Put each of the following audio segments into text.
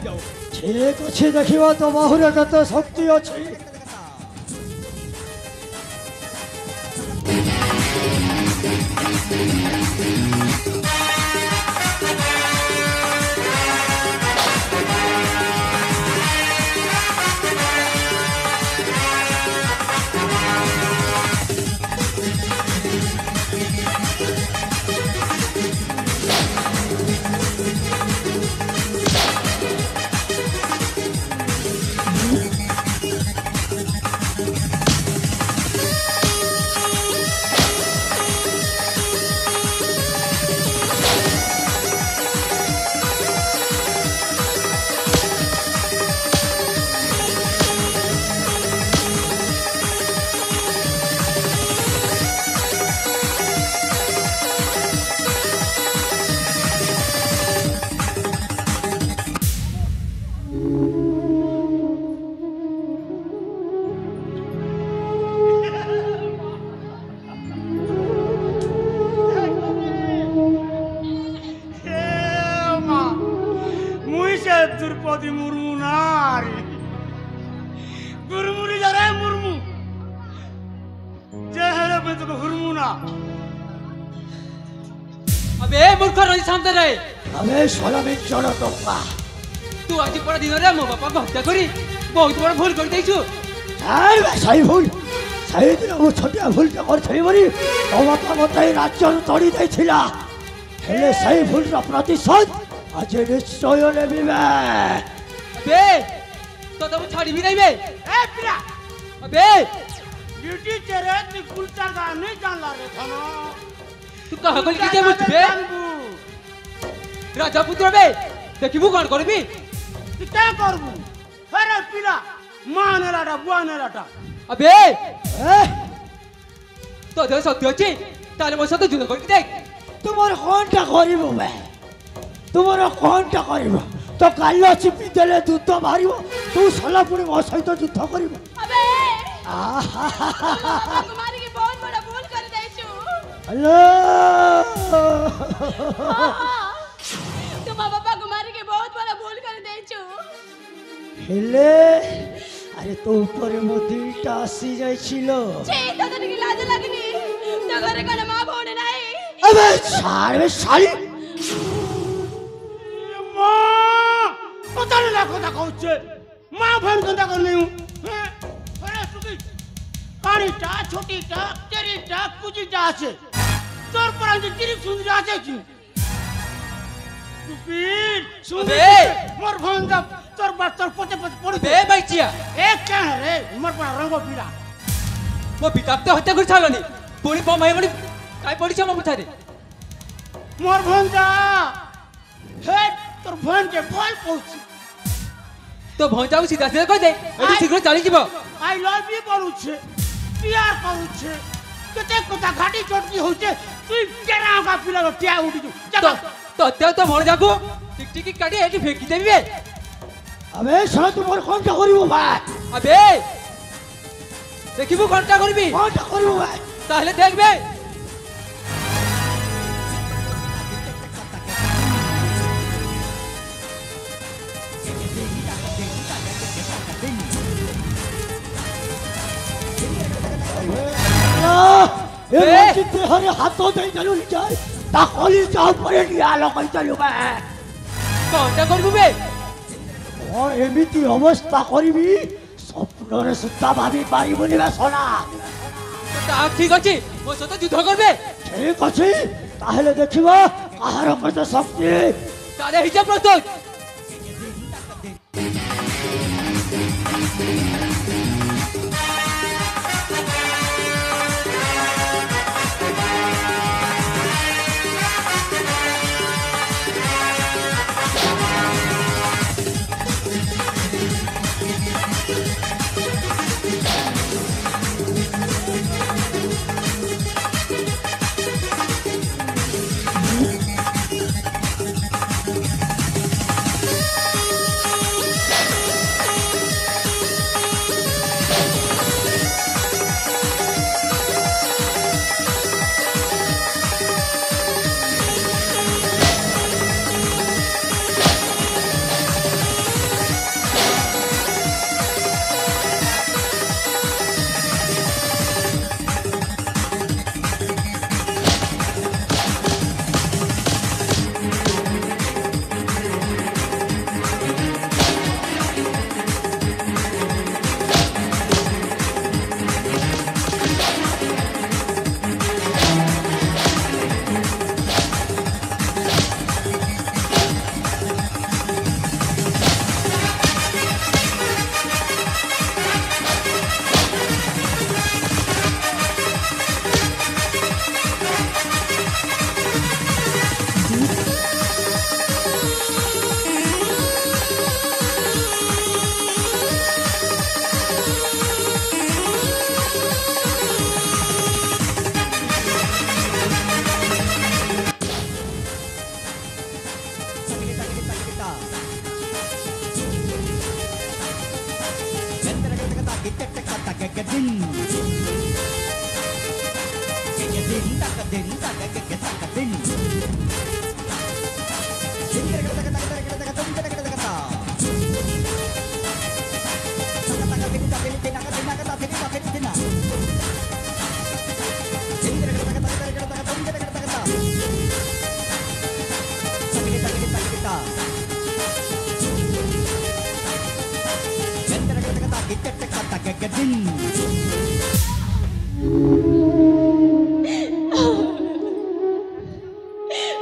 जाओ ठीक अच्छे देखिबा तो बाहुरे कते शक्ति अछि द्रौपदी मुर्मू नारी गुरमुरी जरे मुर्मू जेहरे में तो हुरमू ना अबे मूर्ख रही सामने रहे अबे सोला में चढ़ तो पा तू आज पर दिन रे मो बापा को हत्या करी बहुत बड़ भूल कर देछु यार सही भूल सही दिन वो छोटिया भूल के कर थई बरी तो बापा मते राज्य तोड़ी दै छिला हेले सही भूल रा प्रतिशोध आज निश्चय लेबी बे अबे तो तब छाड़ी भी नहीं बे ए पिला अबे ड्यूटी तेरे तू कुलचा का नहीं जानला रे थाना तू कहा गल की मुझ बे राजा पुत्र बे देखिबू कोन करबी तू क्या करबू अरे पिला माने लाटा बुआने लाटा अबे तो दे सत्य अछि ताले मो सत जुद कर देख तुम्हारे कोनटा करिबो बे तुम्हारा कोनटा करिबो तो कालो चिपी देले दूध मारिबो तू सला पुणी मो सहित युद्ध करिबो अबे कुमारी की बहुत बड़ा भूल कर देछु हेलो तुम बाबा कुमारी के बहुत बड़ा भूल कर देछु हेले अरे तो ऊपर मो दिलटा आसी जाय छिलो छे तो तने की लाज लगनी तो घरे कोन मां भोने नाही अबे छाड़ बे साली मां पता नहीं लाखो ता कहउछे मां भन गंदा कर नहीं हूं अरे सुकी कानी टा छोटी टा तेरी टा कुजी टा আছে তোর পরান যে তিরি সুন্দর আছে কি সুপীর সুন্দর মোর ভঙ্গা তোর বাত তোর পতে পতে পড়ি बे बैचिया এক কেন রে মোর পরা রঙ্গ পিলা मो पिताते हत्या कर छालनी पुणी बमाई मणी काय पडिछ मो पछारे मोर भंजा हे तोर भंजे बोल पहुंची तो भंजाऊ सीधा सीधा कह दे एठी शीघ्र चली जीव आई लव यू बोलुछे प्यार करुछे केते कथा घाटी चटकी होछे तू केना का पिला टिया उठी तो तो तो भण जाकू टिकटिकी काटी एठी फेंकी देबी बे अबे साला तुम्हारे कोनटा करिबो भाई अबे देखिबू कोनटा करबी कोनटा करिबो भाई ताहले देख बे ए चित्ते हरे हाथों दे चलो जाय ता खोली जाओ परे दिया लो कहि चलो बे कोनटा करबू बे ओ एमिति अवस्था करिबी स्वप्नरे सुद्धा भाबी पारिबोनी बे सोना ता ठीक अछि मो सत युद्ध करबे ठीक अछि ताहले देखिबा काहार कते शक्ति ताले हिजा प्रस्तुत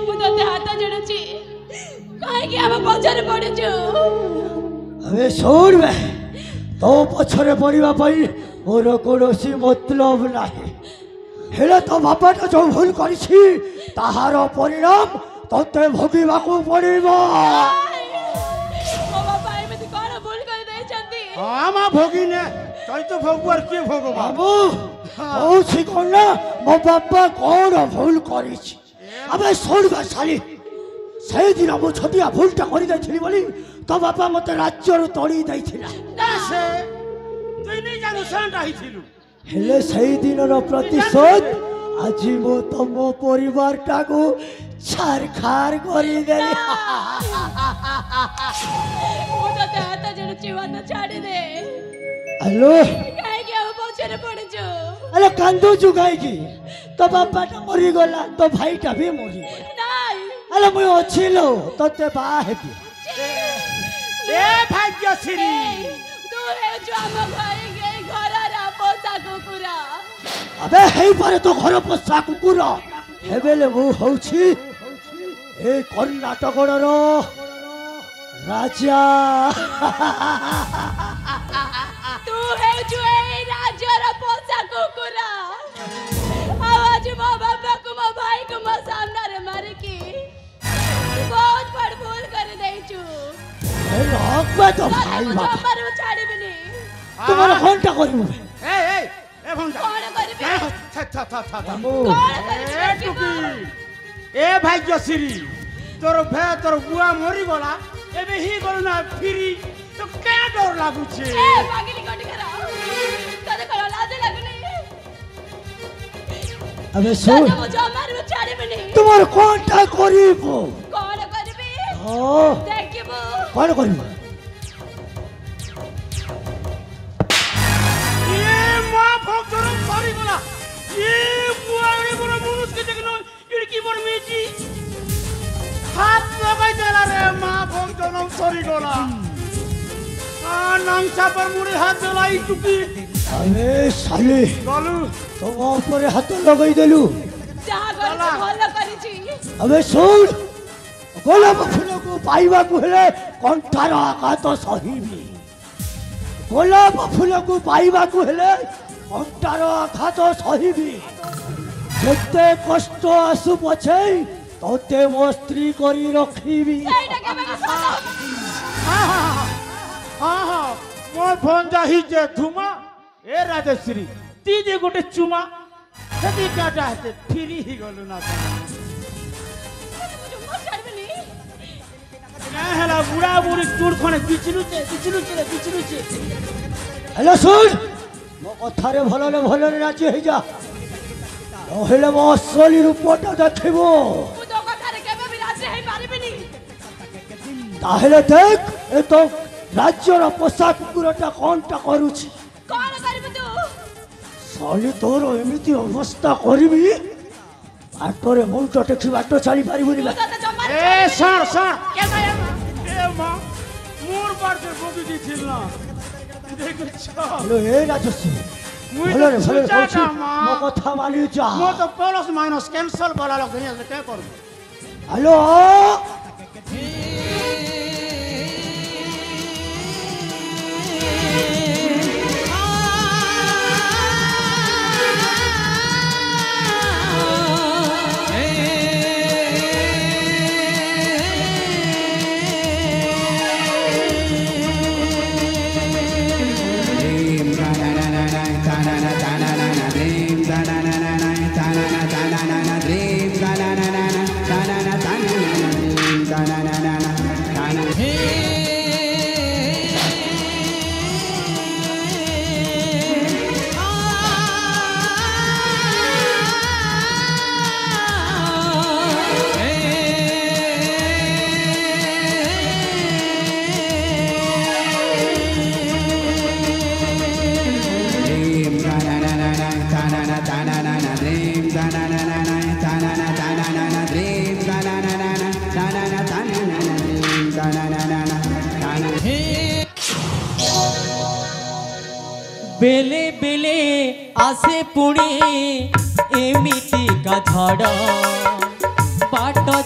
ମୁଁ ତତେ ହାତ ଯୋଡୁଛି କାହିଁକି ଆମ ପଛରେ ପଡୁଛୁ अबे छोड़ बे तो पछरे पड़िबा पई मोर कोनोसी मतलब नाही हेले तो बापाटा जो भूल करिछि ताहार परिणाम तते भोगिबाकू पड़िबो ମୋ ବାପା ଏମିତି କଣ ଭୁଲ କରି ଦେଇଛନ୍ତି ହଁ ମା ଭୋଗିନେ ତଇ ତ ଭୋଗୁ আর কে ভোগবা बाबू कौछि कोन ना मो बापा कौन भूल करिछि अबे छोड़ बे साली से दिन मो छटिया भूलटा करि दैथिली बोली तो बापा मते राज्यरु तोड़ी दैथिला না সে তুই নেই জানো সান্টা হইছিলু हेले सही दिनर प्रतिशोध आज मो तम परिवारटा को छारखार करी देली ମୁଁ ତତେ ହାତ ଯୋଡୁଛି ମତେ ଛାଡି ଦେ हेलो କାହିଁକି ଆମ ପଛରେ ପଡୁଛୁ अरे कांदो जुगाई की तो बापाटा मरी गला तो भाईटा भी मरी गला ନାଇଁ अरे मुई अछिलो तते बा हेबी এ ভাগ্যশ্রী ତୁ ହେଉଛୁ ଆମ ଘରର ପୋଷା କୁକୁର अबे हेई पारे तो घर पोसा कुकुर हेबेले मु होउछि ए कर्णाटकर राजा ତୁ ହେଉଛୁ ଏଇ ରାଜ୍ୟର ପୋଷା କୁକୁର ଆଉ ଆଜି ମୋ ବାପାକୁ ମୋ ଭାଇକୁ ମୋ ସାମ୍ନାରେ ମାରିକି ବହୁତ ବଡ ଭୁଲ କରି ଦେଇଛୁ ए रखबे तो भाई ମୁଁ बाप ଜମାରୁ ଛାଡ଼ିବିନି तुम्हारा घंटा करिबो এ এ এ ভন্ডা କଣ କରିବି बाबू କଣ এ କରିବି টুকি এ ভাগ্যশ্রী তোর ভে তোর বুয়া মরি গলা এবে হি গল না ফিরি তো কে ডর লাগুছে ଏ ପାଗିଲି କୋଠି କର ତତେ କଣ ଲାଜ ଲାଗୁନି अबे ତତେ सुन ମୁଁ ଜମାରୁ ଛାଡ଼ିବିନି तुम्हारा घंटा करिबो କଣ କରିବି ओ ଦେଖିବୁ कौन करिबो এ মা ভক্তর সরি গলা এ বুয়া এ বড় মানুষ কে দেখনো ইড়কি বড় মেজি হাত লাগাই দেলা রে মা ভক্তর সরি গলা নাংসা পর মুড়ি হাত দেলাই টুকি अबे साले গলু तुम ऊपर हाथ लगाई देलु ଯାହା କରିଛୁ ଭଲ କରିଛି अबे सुन गोलाप फूल को पाइबा को हेले कंठार आघात सहिबी गोलाप फूल को पाइबा को हेले कंठार आघात सहिबी जेते कष्ट आसु पछे तते मो स्त्री करी रखिबी ସେଇଟା କେବେ ବି ସତ হ্যাঁ মোর ফোন যাহি যে ধুমা এ রাজশ্রী তি যে গোটে চুমা সেটি কাটা হাতে ফিরি হি গলু না ଜମା ଛାଡ଼ିବିନି না হেলা বুড়া বুড়ি চুর খনে বিচলুছে हेलो सुन मो कथारे भलरे राजी हे जा नहेले मो असली रूपटा देखिबो ମୁଁ ତୋ କଥାରେ କେବେ ବି ରାଜି ହେଇପାରିବିନି ताहेले देख ए तो राज्यर पोषा कुकुरटा कोनटा करूछि କଣ କରିବୁ ତୁ साली तोर एमिति अवस्था करिबी बाटरे मुंट टेक्सी बाट चली पारिबुनी ମୁଁ ତତେ ଜମା এ শোন কে গায় এ মা মোর বাড়তে বগি দিছিল না দেখছ हेलो ए राजश्री মুই তো भलरे সুচাটা कहछि মা मो कथा मानि जा মো তো প্লাস মাইনাস ক্যান্সেল করা লগ ধনিয়া কে করব हेलो बेले बेले आसे पुणी एमिति का झड़ बाट तो